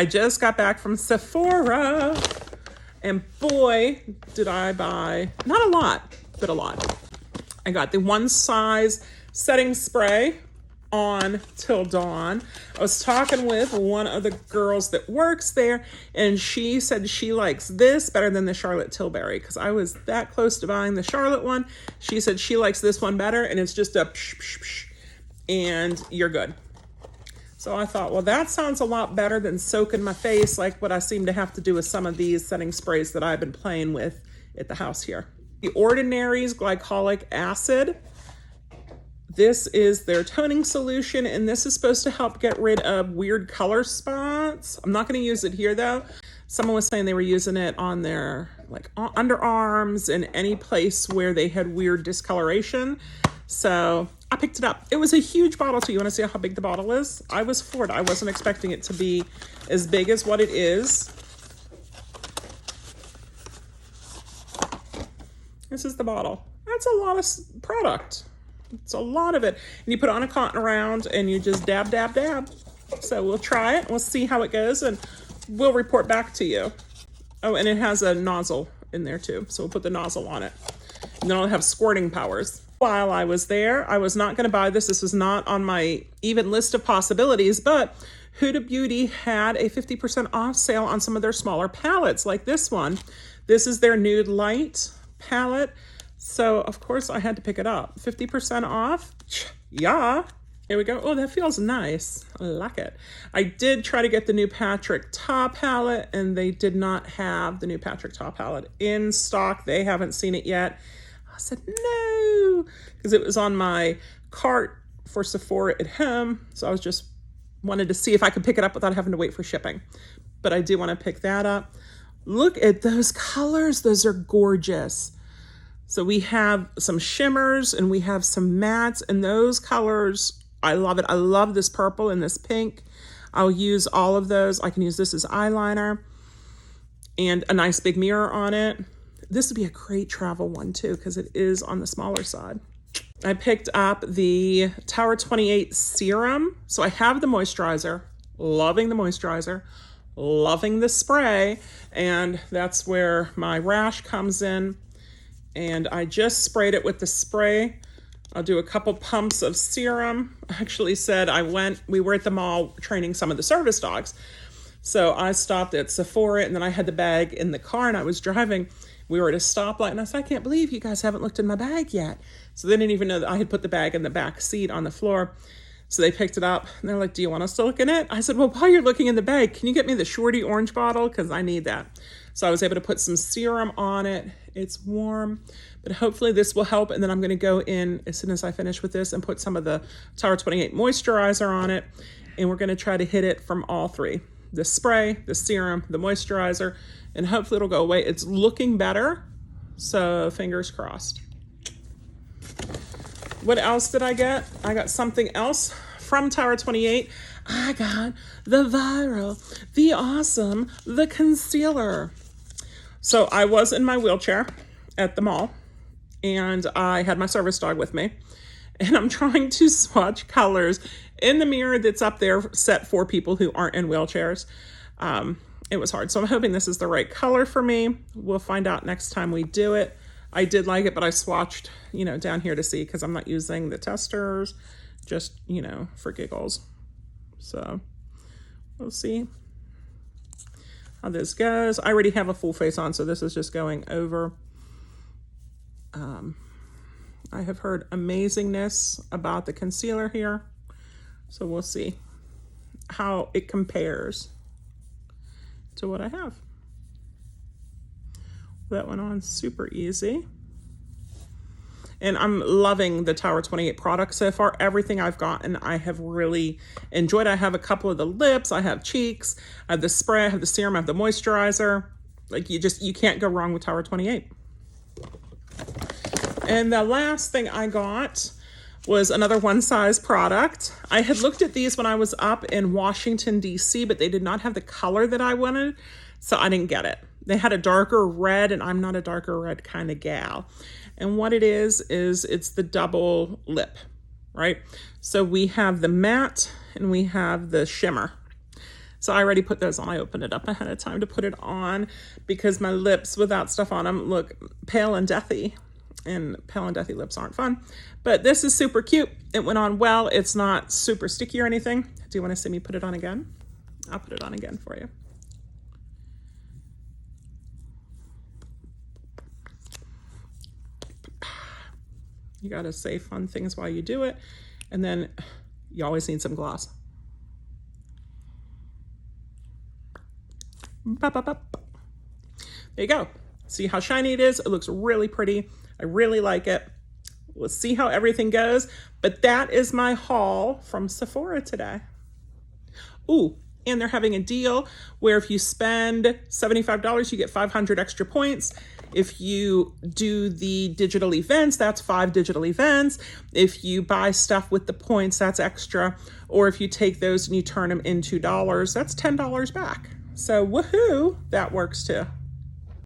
I just got back from Sephora, and boy, did I buy, not a lot, but a lot. I got the one size setting spray on till dawn. I was talking with one of the girls that works there, and she said she likes this better than the Charlotte Tilbury, because I was that close to buying the Charlotte one. She said she likes this one better, and it's just a psh, psh, psh, and you're good. So I thought, well, that sounds a lot better than soaking my face like what I seem to have to do with some of these setting sprays that I've been playing with at the house here. The Ordinary's glycolic acid. This is their toning solution, and this is supposed to help get rid of weird color spots. I'm not going to use it here though. Someone was saying they were using it on their like underarms and any place where they had weird discoloration. So I picked it up. It was a huge bottle too. You want to see how big the bottle is? I was floored. I wasn't expecting it to be as big as what it is. This is the bottle. That's a lot of product. It's a lot of it. And you put on a cotton round and you just dab, dab, dab. So we'll try it. We'll see how it goes and we'll report back to you. Oh, and it has a nozzle in there too. So we'll put the nozzle on it. And then I'll have squirting powers. While I was there, I was not going to buy this. This was not on my even list of possibilities, but Huda Beauty had a 50% off sale on some of their smaller palettes like this one. This is their Nude Light palette. So of course I had to pick it up. 50% off. Yeah. Here we go. Oh, that feels nice. I like it. I did try to get the new Patrick Ta palette, and they did not have the new Patrick Ta palette in stock. They haven't seen it yet. I said no, because it was on my cart for Sephora at home. So I was just wanted to see if I could pick it up without having to wait for shipping. But I do want to pick that up. Look at those colors. Those are gorgeous. So we have some shimmers and we have some mattes, and those colors, I love it. I love this purple and this pink. I'll use all of those. I can use this as eyeliner and a nice big mirror on it. This would be a great travel one too, because it is on the smaller side. I picked up the Tower 28 serum. So I have the moisturizer, loving the moisturizer, loving the spray, and that's where my rash comes in. And I just sprayed it with the spray. I'll do a couple pumps of serum. I actually said we were at the mall training some of the service dogs. So I stopped at Sephora, and then I had the bag in the car, and I was driving. We were at a stoplight, and I said, I can't believe you guys haven't looked in my bag yet. So they didn't even know that I had put the bag in the back seat on the floor. So they picked it up, and they're like, do you want us to look in it? I said, well, while you're looking in the bag, can you get me the Shorty orange bottle? Because I need that. So I was able to put some serum on it. It's warm, but hopefully this will help. And then I'm going to go in as soon as I finish with this and put some of the Tower 28 moisturizer on it. And we're going to try to hit it from all three: the spray, the serum, the moisturizer, and hopefully it'll go away. It's looking better, so fingers crossed. What else did I get? I got something else from Tower 28. I got the viral, the awesome, the concealer. So I was in my wheelchair at the mall, and I had my service dog with me, and I'm trying to swatch colors in the mirror that's up there set for people who aren't in wheelchairs. It was hard. So I'm hoping this is the right color for me. We'll find out next time we do it. I did like it, but I swatched, down here to see, because I'm not using the testers, just, for giggles. So we'll see how this goes. I already have a full face on, so this is just going over. I have heard amazingness about the concealer here, so we'll see how it compares to what I have. That went on super easy. And I'm loving the Tower 28 products so far. Everything I've gotten, I have really enjoyed. I have a couple of the lips, I have cheeks, I have the spray, I have the serum, I have the moisturizer. Like you can't go wrong with Tower 28. And the last thing I got was another one size product. I had looked at these when I was up in Washington, DC, but they did not have the color that I wanted, so I didn't get it. They had a darker red, and I'm not a darker red kind of gal. And what it is it's the double lip, right? So we have the matte and we have the shimmer. So I already put those on. I opened it up ahead of time to put it on because my lips without stuff on them look pale and deathy. And pale and deathy lips aren't fun. But this is super cute. It went on well. It's not super sticky or anything. Do you want to see me put it on again? I'll put it on again for you. You got to say fun things while you do it. And then you always need some gloss. Bop, bop, bop. There you go. See how shiny it is? It looks really pretty. I really like it. We'll see how everything goes. But that is my haul from Sephora today. Ooh, and they're having a deal where if you spend $75, you get 500 extra points. If you do the digital events, that's 5 digital events. If you buy stuff with the points, that's extra. Or if you take those and you turn them into dollars, that's $10 back. So woohoo, that works too.